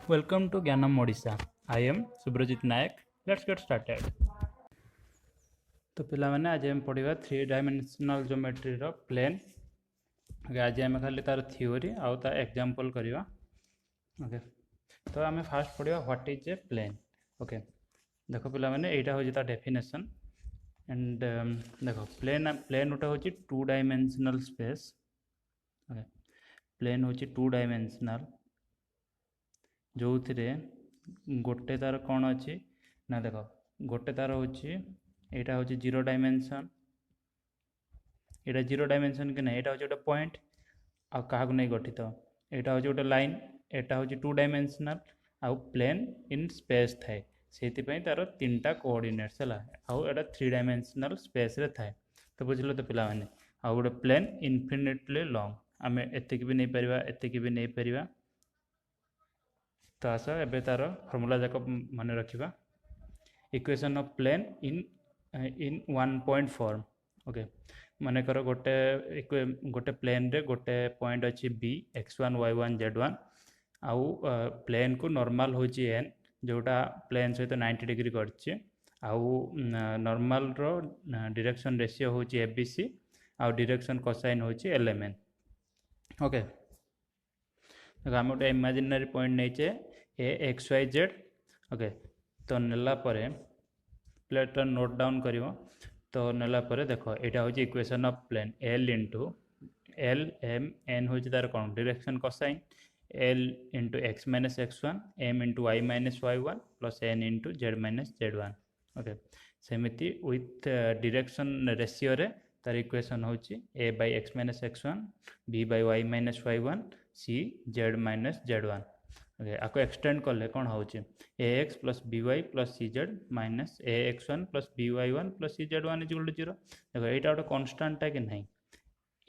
Welcome to Gyanam Odisha. I am Subrajit Nayak. Let's get started. तो पिलामाने आज हम पढ़िबा 3 dimensional geometry रो plane. Okay आज हम खाली तार थ्योरी आउ ता एग्जांपल करिवा। ओके तो आम फास्ट पढ़िबा what is a plane. Okay देखो पिलामाने एटा हो ता डेफिनेशन एंड देखो प्लेन उटा होची 2 डायमेंशनल स्पेस। ओके प्लेन होची 2 डायमेंशनल जो थिरे गोटे तार कौन अच्छी ना देख गोटे तार हूँ यहाँ हूँ 0 डायमेंशन यहाँ 0 डायमेंशन कि ना यहाँ हूँ गोटे पॉइंट आ क्या नहीं गठित यहाँ हूँ गोटे लाइन यहाँ हूँ 2 डायमेंशनल आउ प्लेन इन स्पेस थाए से तार 3टा कोऑर्डिनेट्स है आउ एटा 3 डायमेंशनल स्पेस रे थाए। तो बुझल तो पिला माने आउ गोटे प्लेन इनफिनिटली लॉन्ग आम एतिक भी नहीं पारिबा एतिक भी नहीं पारिबा। तो आस एबे तार फॉर्मूला जाक मन रखा equation of plane in 1 point form. Okay मन कर गोटे प्लेन रे गोटे पॉइंट अच्छी बी x1 y1 z1 आउ प्लेन को नॉर्मल हो एन जोटा प्लेन सहित 90 डिग्री करछि आउ नॉर्मल रो डायरेक्शन रेशियो हो ABC आउ डायरेक्शन कोसाइन हो LMN। ओके आम गोटे इमेजिनरी पॉइंट नहीं AXYZ। ओके तो नेला परे प्लेट नोट डाउन करिवो तो नेला परे देखो यहाँ हूँ equation of plane L into L M N हूँ तार कौन direction cosine L into x minus x1 M into y minus y1 plus N into z minus z1। Okay सेमिति विथ डायरेक्शन रेशियो रे तार इक्वेशन हूँ A by x minus x1 B by y minus y1 C z minus z1। Okay आपको extend कले कौन हो AX plus BY plus CZ minus AX1 plus BY1 plus CZ1 is equal to 0। देखो यहाँ गोटे constant है कि नहीं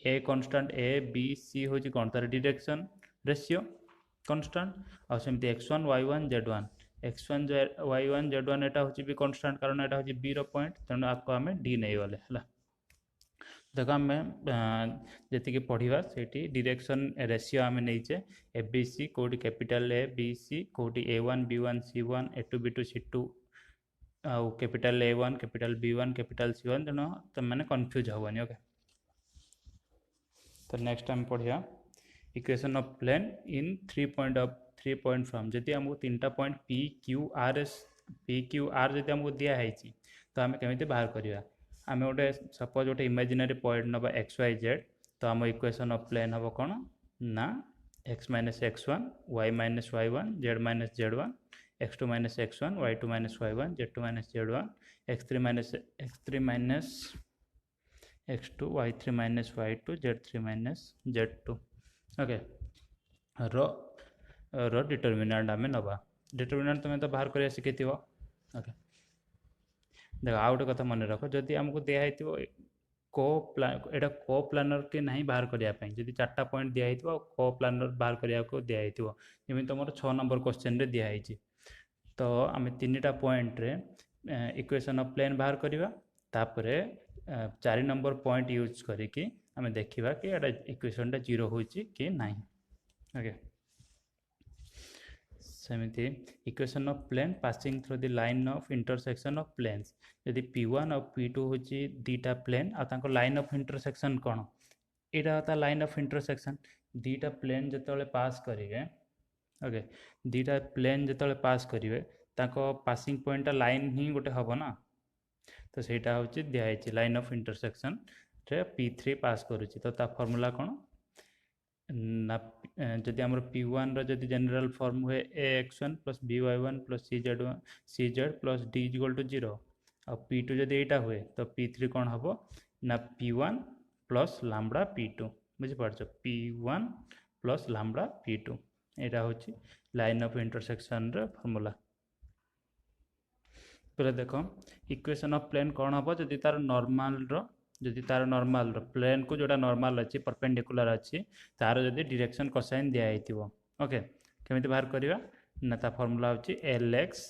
a constant A B C हूँ कौन तार डायरेक्शन रेशियो कन्स्टांट और सेमती x1 y1 z1 x1 y1 z1 यहाँ हूँ भी कन्स्टांट कारण यहाँ हूँ B रो पॉइंट तेणु आपको आम D नहीं गले है। देखो आम जी पढ़ा से डायरेक्शन रेशियो आम नहींचे ABC कौटी कैपिटल A B C कौटी A1 B1 C1 A2 B2 C2 आउ capital A1 capital B1 capital C1 तेणु तुम मैंने कन्फ्यूज हेनी। ओके तो नेक्स्ट आम पढ़ा equation of plane in 3 point form. जदि आमको 3टा पॉइंट P Q R जदि आमको दिखाई तो आम केमी बाहर करवा आम गोटे सपोज गोटे इमेजिनरी पॉइंट नवा XYZ तो आम इक्वेशन ऑफ प्लेन हम कौन ना x minus x1 y minus y1 z minus z1 x2 minus x1 y2 minus y1 z2 minus z1 x3 minus x2 y3 minus y2 z3 minus z2। Okay रो determinant आम नवा determinant तुम्हें तो बाहर कर शिखी। ओके देख आ गए कथा मन रख जदि आमको दिखाई एटा को प्लानर के नहीं बाहर करने जदि 4टा पॉइंट दिखाई को प्लानर बाहर करने को दिखाई जमी तुम 6 नंबर क्वेश्चन रे दिखाई तो आम 3टा पॉइंट रे इक्वेशन ऑफ प्लेन बाहर करवा तापर 4 नंबर पॉइंट यूज करिकी आम देखा कि एटा इक्वेशन टा 0 हो कि नहीं। ओके सेमिति equation of plane passing through the line of intersection of planes यदि P1 और P2 हूँ 2टा प्लेन आ लाइन ऑफ इंटरसेक्शन कौन यहाँ होता लाइन ऑफ इंटरसेक्शन 2टा प्लेन जो पास करेंगे। ओके 2टा प्लेन जो पास करेंगे पासिंग पॉइंट लाइन ही गोटे हम ना तो सहीटा हूँ दिखाई लाइन ऑफ इंटरसेक्शन रे P3 पास करुच्ची तो फॉर्मूला कौन ना जदि आमर P1 रो जनरल फॉर्म हुए AX1 plus BY1 plus CZ plus D equal to 0 और P2 जदि यहाँ हुए तो P3 कौन हम ना P1 प्लस लैम्बडा P2 बुझीपार P1 प्लस लैम्बडा P2 यहाँ हूँ लाइन ऑफ इंटरसेक्शन रो फॉर्मूला। पहले देखो इक्वेशन ऑफ प्लेन कौन हम जदि तार नॉर्मल रो जदि तार नॉर्मल प्लेन को जोटा नॉर्मल अच्छी परपेंडिकुलर अच्छी तार जदि डायरेक्शन कोसाइन दिखाई। ओके केमिति बाहर करवा ना ता फॉर्मूला होची LX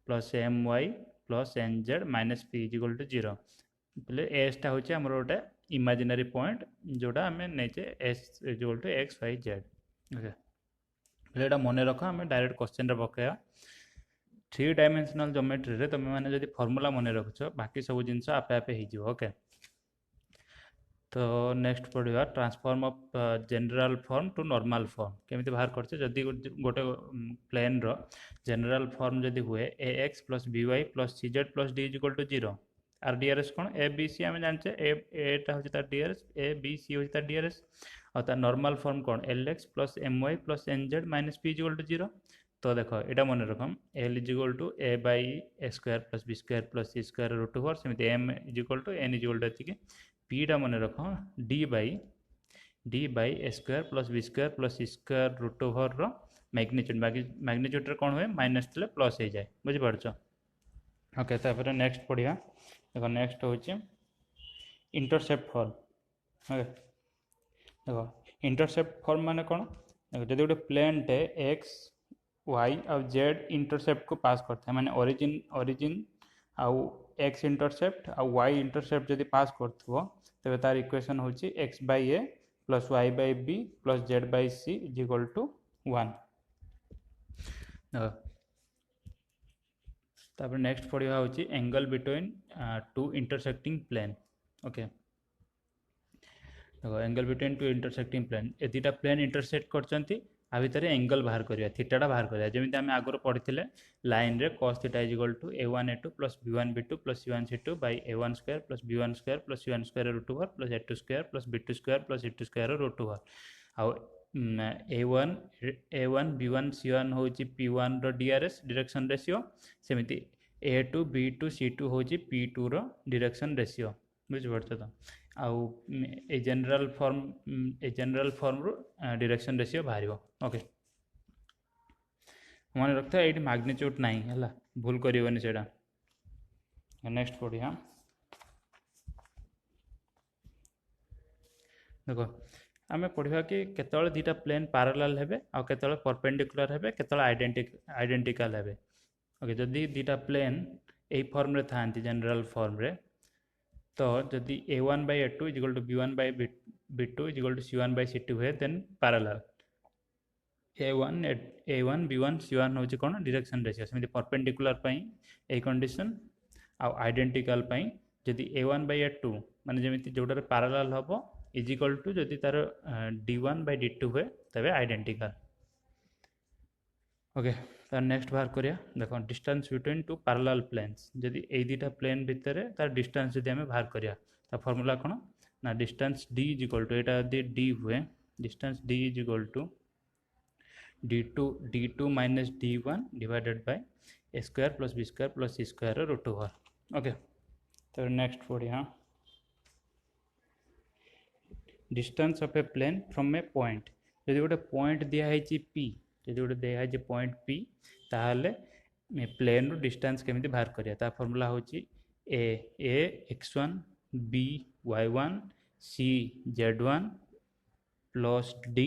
plus MY plus NZ minus P equal to 0 बोले एसटा हूँ आम गोटे इमेजिनरी पॉइंट जोटा आम नहीं S equal to XYZ। Okay एटा मन रख आम डायरेक्ट क्वेश्चन रे पकेया 3 डायमेंशनल ज्योमेट्री रे तुम मैंने जब फॉर्मूला मन रखुच बाकी सब जिन आपे आपे हो ओके। तो नेक्स्ट पढ़ा transform of general form to normal form केमी बाहर करते जदि गोटे प्लेन रो जनरल फॉर्म जदि हुए A X plus B Y plus C Z plus D is equal to 0 are D R S कौन ए बी सी आम जानचे एटा हूँ तार D R S A B C हूँ तार डी आर एस और तार नॉर्मल फॉर्म कौन L X plus M Y plus N Z minus P is equal to 0। तो देखो यहाँ मन रखम L is equal to A by A square plus B square plus C square root over सेमती M is equal to N is equal to एतिकी पीटा मन रख D by A square plus B square plus C square root over magnitude magnitude कौन हुए minus थे plus हो जाए बुझीपार। ओके तापर नेक्स्ट पढ़िया देखो नेक्स्ट हूँ इंटरसेप्ट फॉर्म। ओके देखो इंटरसेप्ट फॉर्म माने कौन देखो जब गोटे प्लेन टे एक्स वाई आ जेड इंटरसेप्ट को पास करता है माने ओरिजिन आउ एक्स इंटरसेप्ट आ वाई इंटरसेप्ट जब पास करथबो तबे तार इक्वेशन होची X by A plus Y by B plus Z by C is equal to 1। तापर नेक्स्ट पढ़िया होची angle between two intersecting plane. Okay देखो angle between two intersecting plane ए दुटा प्लेन इंटरसेक्ट करचंती आ भितर एंगल बाहर करिया थीटाटा बाहर करिया जेमिति आमे आगरो पढ़िथिले लाइन रे cos theta is equal to a1 a2 plus b1 b2 plus c1 c2 by a1 square plus b1 square plus c1 square root over plus a2 square plus b2 square plus c2 square root over आ a1 b1 c1 होची p1 रो drs direction ratio सेमिति a2 b2 c2 होची p2 रो direction ratio बुझ पड़छ तो आउ a general form row direction ratio बाहर। Okay मन रखता है ये मैग्नीट्यूड नहीं है भूल करनी से। नेक्स्ट पढ़िया देखो आम पढ़ा कि केतल दुटा प्लेन पैरेलल हेबे आ केतल परपेंडिकुलर हेबे केतल आइडेंटिकल हेबे। ओके जदि दुटा प्लेन ए फॉर्म रे थांती जनरल फॉर्म रे तो जदि a1 by a2 is equal to b1 by b2 is equal to c1 by c2 हुए then parallel a1 b1 c1 होची कौन डायरेक्शन रेशियो सेमती परपेंडिकुलर पई ए कंडीशन आ आइडेंटिकल पई जदि a1 बाई a2 माने जेमिति जोटार पैरेलल हबो is equal to जदि तार d1 बाई d2 हुए तबे आइडेंटिकल। ओके तार नेक्स्ट बाहर करिया देखो distance between two parallel planes जदि ए दुटा प्लेन भितर तार डिस्टेंस जदि आमे बाहर करिया ता फार्मूला कोन ना distance d is equal to एटा जदि d हुए distance d is equal to d2 minus d1 divided by a square plus b square plus c square root over. Okay तो नेक्स्ट पढ़िया distance of a plane from a point जदि गोटे point दिया है p जदि गोटे दिया है पॉइंट p ताहले प्लेन रो डिस्टेंस केमिति बाहर करिया ता फार्मूला होची a x1 b y1 c z1 plus d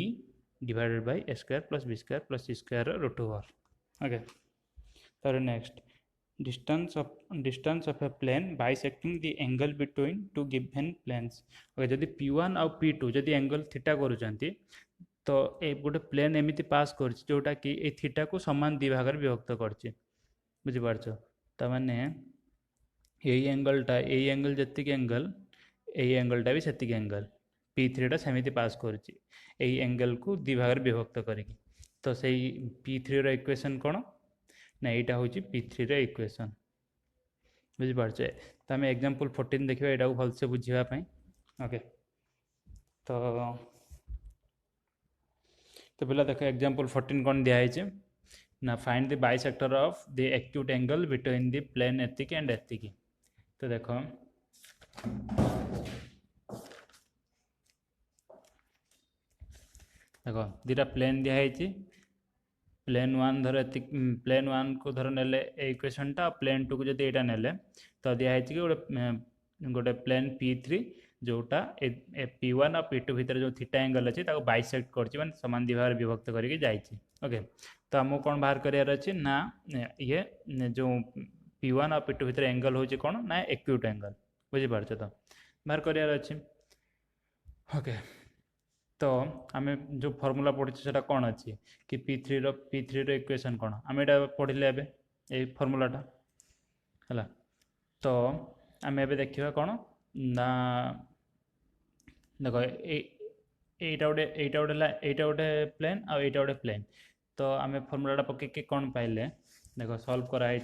divided by a square plus b square plus c square root over. Okay तो next distance of a plane bisecting the angle between two given planes. Okay जदि p1 और p2 जदि angle theta करूचंती तो ए गोटे plane एमिति पास करछि जोटा कि ए थीटा को समान दि भाग रे विभक्त करछि बुझि पारछो त माने एई एंगल जतिक एंगलटा भी सेतिक एंगल p3 टा सेमिति पास करछि एई एंगल को दि भाग रे विभक्त करिकि तो सेई p3 रो इक्वेशन कोन ना एटा होछि p3 रो इक्वेशन बुझि पारछे त हम एग्जांपल 14 देखिबा एटा को भल से बुझिबा पई। ओके तो पहला देखो एग्जांपल 14 कौन दिया है ना find the bisector of the acute angle between the plane एतिकी एंड एतिकी। तो देखो दुटा प्लेन दिया है प्लेन 1 धर प्लेन 1 को धर नेले इक्वेशन टा प्लेन 2 को जदि एटा नेले तो दिया है कि गोटे प्लेन p3 जोटा p1 और p2 भितर जो थीटा एंगल अच्छी बाइसेक्ट करछि माने समान दि भाग विभक्त करके जाइछि। ओके तो हमको कौन बाहर करियार अछि ना ये जो p1 और p2 भितर एंगल होछि कौन ना एक्यूट एंगल बुझि पारछ तो बाहर करियार अछि। ओके तो आम जो फर्मूला पढ़ी से कौन अच्छी कि P3 इक्वेशन कौन आम ये पढ़ले ए फर्मूलाटा है। तो आम ए देखा कौन ना देख एटा गोटे प्लेन आईटा गोटे प्लेन। तो आम फर्मूलाटा पकईकि कौन पाइले देख सल्व कराई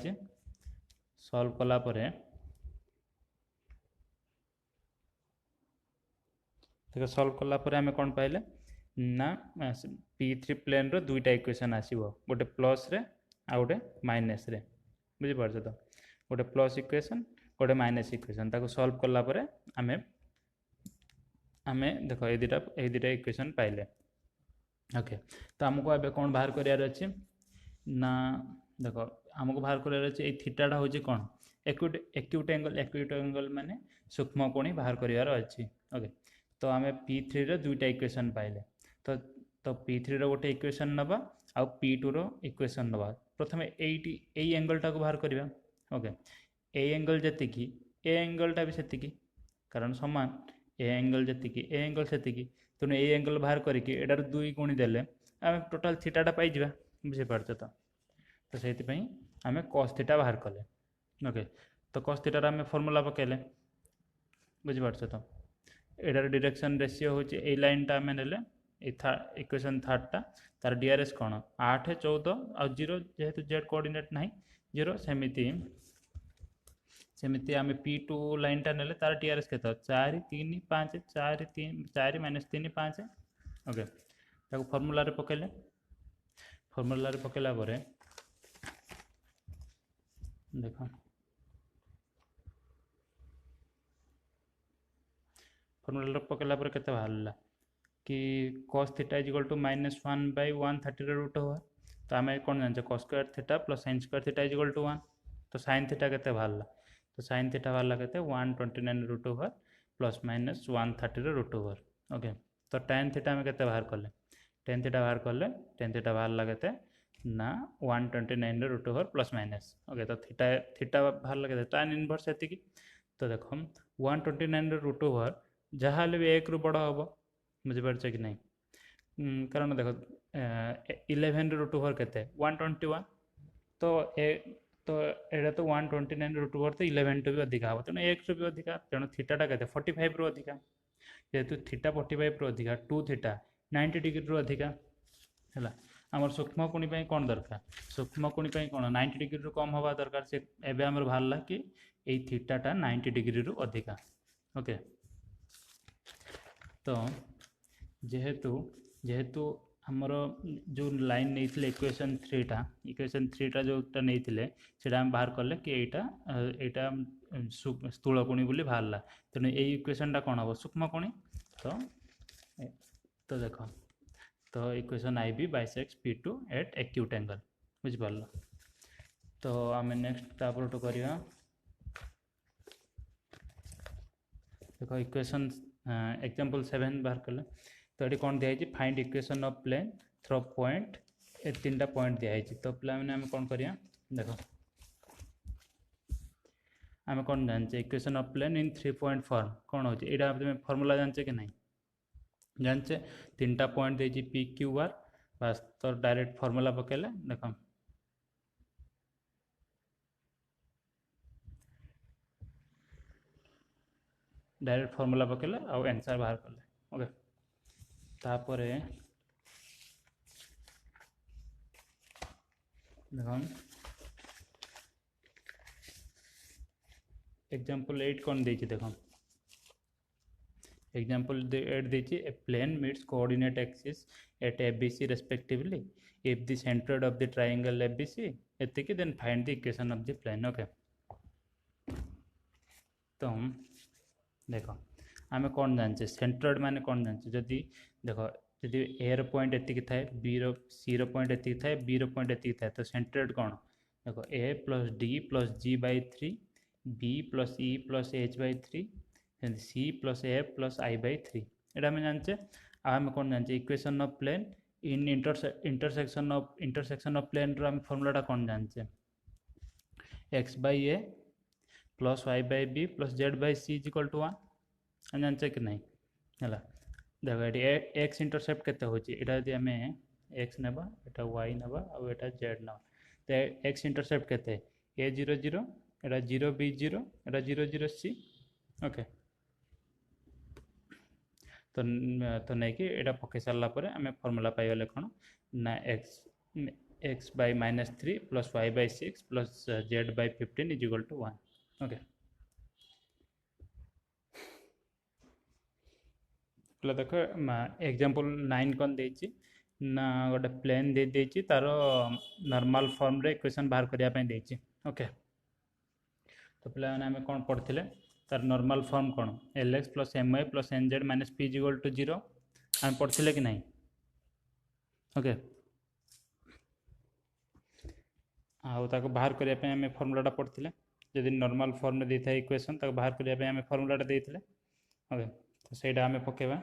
सल्व कलापर देख सल्व कलापर आम कौन पाइले ना P3 प्लेन रो दुईटा इक्वेशन आसो गोटे प्लस रे आ गोटे माइनस रे बुझीपार तो गोटे प्लस इक्वेशन गोटे माइनस इक्वेशन ताको सल्व कलापर आम आम देख ये दुटा इक्वेशन पाइले। ओके तो आमको अब कौन बाहर करार अच्छे ना देख आमको बाहर करार अच्छे ये थीटाटा हूँ कौन एक्यूट एंगल माने सूक्ष्म कोणी बाहर करार अच्छी। ओके तो आम P3 रो दुईटा इक्वेशन पाइले तो P3 रो गोटे इक्वेशन नवा आ P2 रो इक्वेशन नवा प्रथम यही एंगलटा को बाहर करवा। ओके ए एंगल जी ए एंगलटा भी सेतिकी कारण समान A angle G A angle सेतिकी तेणु ए एंगल बाहर करके एटार दुई गुणी देले आम टोटाल थीटाटा पाइबा बुझीपार तो से आम कस थीटा बाहर कले। ओके तो कस थीटार आम फर्मूला पकेले बुझीपार तो एटार डायरेक्शन रेशियो हूँ ये लाइनटा आम ने इक्वेशन थर्डटा तार डीआरएस कौन 8 14 आ 0 जेहेतु जेड कोऑर्डिनेट ना 0 सेमिति आम P2 लाइनटा ने तार डीआरएस के 4 3 5 4 3 4 -3 5। ओके ताको फर्मूला पकेले फर्मूला पकेला पर देख फर्मूला पकेला पर केते बाहरला कि cos theta equal to -1/130 root over. तो आम कौन जाने cos square theta plus sin square theta equal to 1 तो sin थीटा केते बाहरला तो sin थीटा बाहरला केते 129 root over plus minus 130 root over. Okay तो tan थीटा में केते बाहर कले tan थीटा बाहर कले tan थीटा बाहरला केते ना 129 root over plus minus. Okay तो थीटा बाहरला केते tan इनवर्स एतिकी तो देख 129 रूट ओवर जहाँ भी 1 रु बड़ हम बुझीपार कि नहीं कारण देख 11 रूट ओवर के 121 तो एटा तो 129 रूट ओवर तो 11 टू भी अधिका हम तेणु 1 रु भी अधिका तेणु थीटाटा के 45 रु अधिका जेहेतु थीटा 45 रु अधिका 2 थीटा 90 डिग्री रु अधिका है। आमर सूक्ष्म कोणी कौन दरकार सूक्ष्म कोणी कौन 90 डिग्री रु कम हवा दरकार से एवं आमर बाहरला कि ये थीटाटा 90 डिग्री रु अधिका। ओके तो जेहेतु आमर जो लाइन नहीं इक्वेशन 3टा जोटा नहीं से बाहर कले कि यहाँ स्थूल कोणी बोली बाहरला तेणु ये इक्वेशनटा कौन हम सूक्ष्म कोणी तो देख तो equation IB bisects P2 at acute angle बुझीपार। तो आम नेक्स्ट तापर करवा देखो इक्वेशन एग्जांपल 7 बाहर कले तो ये कौन दिखाई find equation of plane through point ए 3टा पॉइंट दिखाई तो पे आम कौन करिया देख आम कौन जाने equation of plane in 3 point form कौन हो तुम फॉर्मूला जाने कि नहीं जाने 3टा पॉइंट दे PQR बस तो डायरेक्ट फॉर्मूला पकेले देख डायरेक्ट फॉर्मूला पकेले आउ आंसर बाहर कले। ओके तापर देख एग्जांपल 8 कौन देख एग्जांपल 8 देछि a plane meets coordinate axis at ABC respectively if the centre of the triangle ABC एतिकी then find the equation of the plane. Okay तो देख आम कौन जाने सेंटर्ड माने कौन जाने जदि देख जदि ए रो पॉइंट एतिकी थाए C रो पॉइंट एतिकी थाए B रो पॉइंट एतिकी थाए तो सेंटर्ड कौन देख A plus D plus G/3 B plus E plus H/3 C plus F plus I/3 एटा आम जाने आम कौन जाने equation of plane in intersection of plane रो आम फॉर्मूलाटा कौन जाने x/a plus y/b plus z/c equal to 1 जाने कि नहीं है देख ये एक्स इंटरसेप्ट केते होची एटा यदि आमे एक्स नेबा एटा वाई नेबा आ एटा जेड नेबा तो एक्स इंटरसेप्ट केते a00 एटा 0b0 एटा 00c ओके तो नहीं कि एटा पके सारला परे आमे फार्मूला पाइले कोन ना x by -3 plus y by 6 plus z by 15 is equal to 1 okay એટલે ଦେଖ एग्जांपल 9 कोन देछि ना गोटे प्लेन दे देछि तारो नॉर्मल फॉर्म रे इक्वेशन बाहर करिया पे देछि ओके तो पिला आमे कोन पढथिले तार normal form cone lx plus my plus nz minus p is equal to 0 आमे पढथिले कि नहीं ओके आउ ताको बाहर करिया पे आमे फार्मूलाटा पढथिले यदि नॉर्मल फॉर्म में देथा इक्वेशन ताको बाहर करिया पे आमे फार्मूलाटा देथिले ओके तो सेटा आमे पकेबा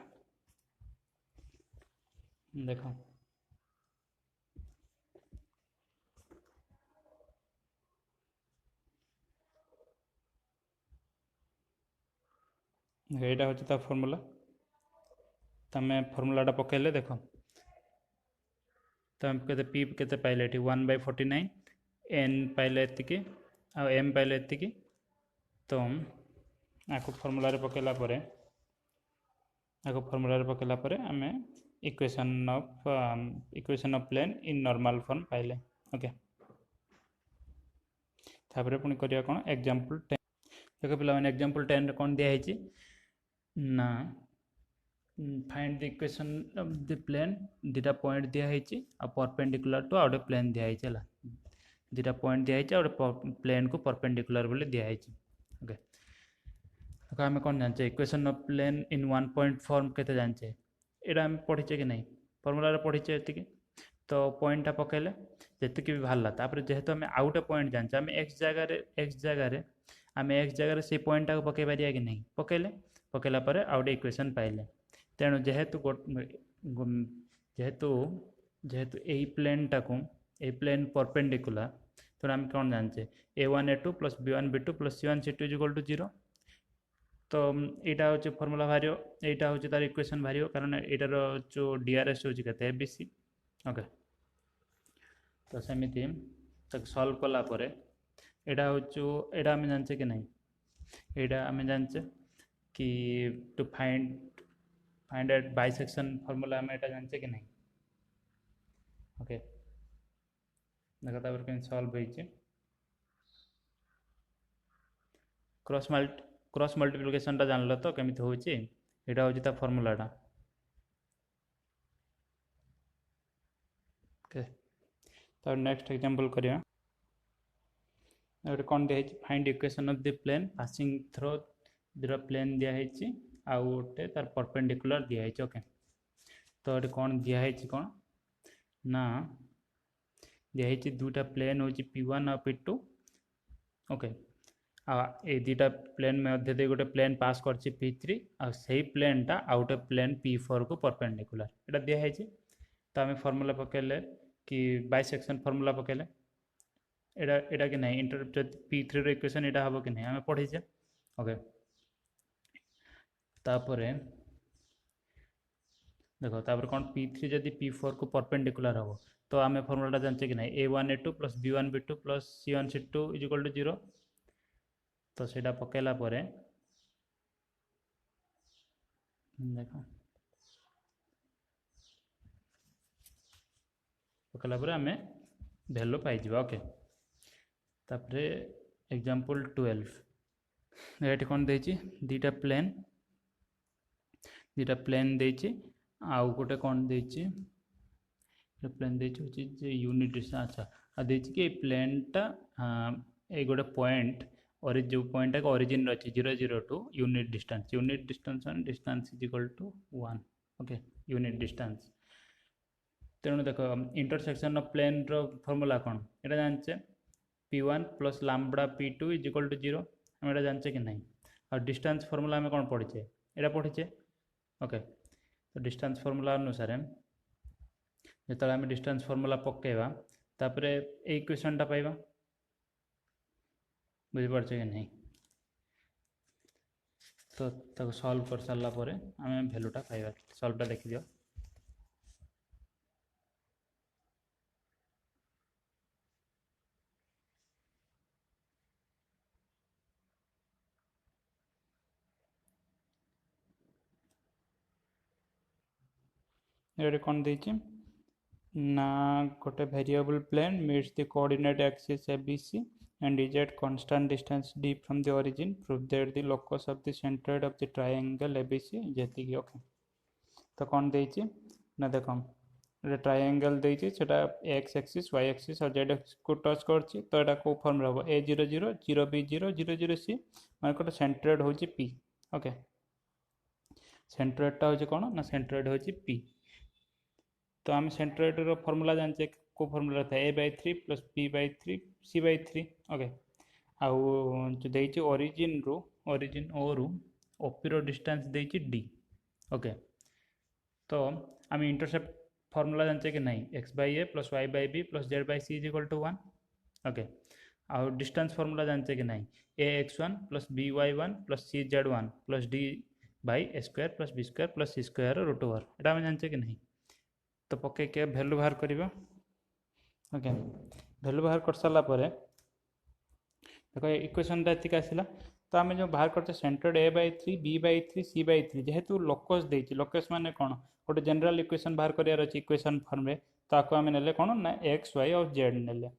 देखो एटा होची ता फार्मूला तमे फार्मूलाटा पकेले देखो तम केते p केते पाइले एठी 1/49 n पाइले एतिकी आ m पाइले एतिकी तो आको फार्मूला रे पकेला परे आमे equation of plane in normal form पाइले ओके तापरे पुनी करिया कोन एग्जांपल 10 देखो पिला माने एग्जांपल 10 रे कोन दिया हेची ना find the equation of the plane दुटा पॉइंट दिया हेची आ परपेंडिकुलर टू आउट प्लेन दिया हेची हला दुटा पॉइंट दिया हेची और प्लेन को परपेंडिकुलर बोले दिया हेची ओके तो आमे कोन जानचे equation of plane in 1 point form केते जानचे एडा हम पढ़ीचे कि नहीं फॉर्मूला रे पढ़ीचे एतिकी तो पॉइंटटा पकेले जेतिकी भी भाला तापर जेहेतु हमें आउट पॉइंट जानचे हमें x जगह रे हमें x जगह रे से पॉइंटटा को पके पारिया कि नहीं पकेला परे आउट इक्वेशन पाइले तेणु जेहेतु एही प्लेनटा को ए प्लेन परपेंडिकुलर तो हम कोन जानचे a1 a2 plus b1 b2 plus c1 c2 is equal to 0 तो यहाँ हूँ फॉर्मूला भारी यहाँ हूँ तार इक्वेशन भारी कारण यार जो डीआरएस हूँ कहते एबीसी ओके तो सेमती सॉल्व कलापर यहाँ हूँ यहाँ आम जानचे कि नहीं यहाँ आम जानचे कि to find at bisection formula आम यहाँ जानचे कि नहीं ओके देखो तापर के सॉल्व होइए क्रॉस मल्टीप्लिकेशन टा जानल तो केमिति होची एटा होची ता फार्मूलाटा ओके तो नेक्स्ट एग्जांपल करिया एटा कोन दिया है find equation of the plane passing through the plane दिया है आ ओटे तार परपेंडिकुलर दिया है ओके तो एटा कोन दिया है कोन ना दिया है दुटा प्लेन होची p1 और p2 ओके ए दुटा प्लेन मध्य दे गोटे प्लेन पास कर p3 आ सही प्लेनटा आउट प्लेन p4 को परपेंडिकुलर एटा दिया है तो आम फॉर्मूला पकेले कि बाइसेक्शन फॉर्मूला पकेले एटा कि नहीं इंटरप्ट p3 रो इक्वेशन एटा हबो कि नहीं आम पढ़ीचे ओके तापरे देखो तापर कौन p3 जदि p4 को परपेंडिकुलर हम तो आम फॉर्मूला जानचे कि नहीं a1 a2 plus b1 b2 plus c1 c2 is equal to 0 तो सेटा पकेला परे देखो पकेला परे आमे वैल्यू पाई जिबा ओके तापरे एग्जांपल 12 एटी कोन देछि दुटा प्लेन देछि आ गोटे कोन देछि प्लेन देछि होछि जे यूनिट डिस्टेंस अच्छा आ देछि कि प्लेनटा ए गोटे पॉइंट और जो पॉइंट है ओरिजिन रही 0 0 to unit distance one distance is equal to 1 okay unit distance तेणु देख इंटरसेक्शन ऑफ प्लेन रो फॉर्मूला कौन यहाँ जानचे p1 plus lambda p2 is equal to 0 हम यहाँ जानचे कि नहीं और डिस्टेंस फॉर्मूला आम कौन पढ़ीचे यहाँ पढ़ीचे ओके तो डिस्टेंस फॉर्मूला अनुसार जो आम डिस्टेंस फॉर्मूला पकेवा तापर ए इक्वेशनटा पाइबा बुझिपारछ कि नहीं तो ताको सॉल्व कर सारा पर आम भैल्यूटा पाइबा सॉल्वटा देखिदियो ये कौन देछि ना गोटे variable plane meets the coordinate axis ABC and is at constant distance d from the origin. Prove that the locus of the centroid of the triangle ABC जेति कि ओके तो कौन देछि ना देखो ये ट्रायंगल देछि सेटा x एक्सिस y एक्सिस और z एक्सिस को टच करछि तो एटा को फॉर्म रहबो a0 0 0 b 0 0 0 c माने कोटा सेंट्रोइड होछि p ओके सेंट्रोइडटा होछि कोन ना सेंट्रोइड होछि p तो आम सेंट्रोइडर फर्मूला जानचे को फर्मूला था a/3 plus b/3 c/3 okay आउ जो देछि ओरिजिन o रु op रो डिस्टेंस देछि d ओके तो आम इंटरसेप्ट फर्मूला जानचे कि नहीं x/a plus y/b plus z/c is equal to 1 okay आउ डिस्टेंस फर्मूला जानचे कि नहीं ax1 plus by1 plus cz1 plus d by a square plus b square plus c square root over एटा हम जानचे कि नहीं तो पके के वैल्यू बाहर करिबा ओके वैल्यू बाहर कर साला परे देखो इक्वेशन ता एतिक आसिला तो आम जो बाहर करते सेंट्रोइड a/3 b/3 c/3 जेहेतु लोकस देछि लोकस माने कोन गोटे जनरल इक्वेशन बाहर करियार अछि इक्वेशन फॉर्म रे तो आको आम नेले कोन ना x y और z नेले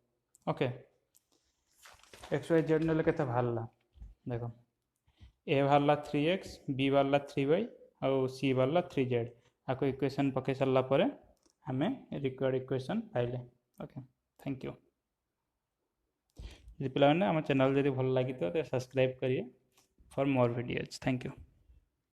ओके x y z नेले केते भालला देखो a भालला 3x b भालला 3y और c भालला 3z आको इक्वेशन पके साला परे हमें रिक्वायर्ड इक्वेशन पाइले ओके थैंक यू यदि पे आम चैनल जब भल लगी तो सब्सक्राइब करिए for more videos thank you.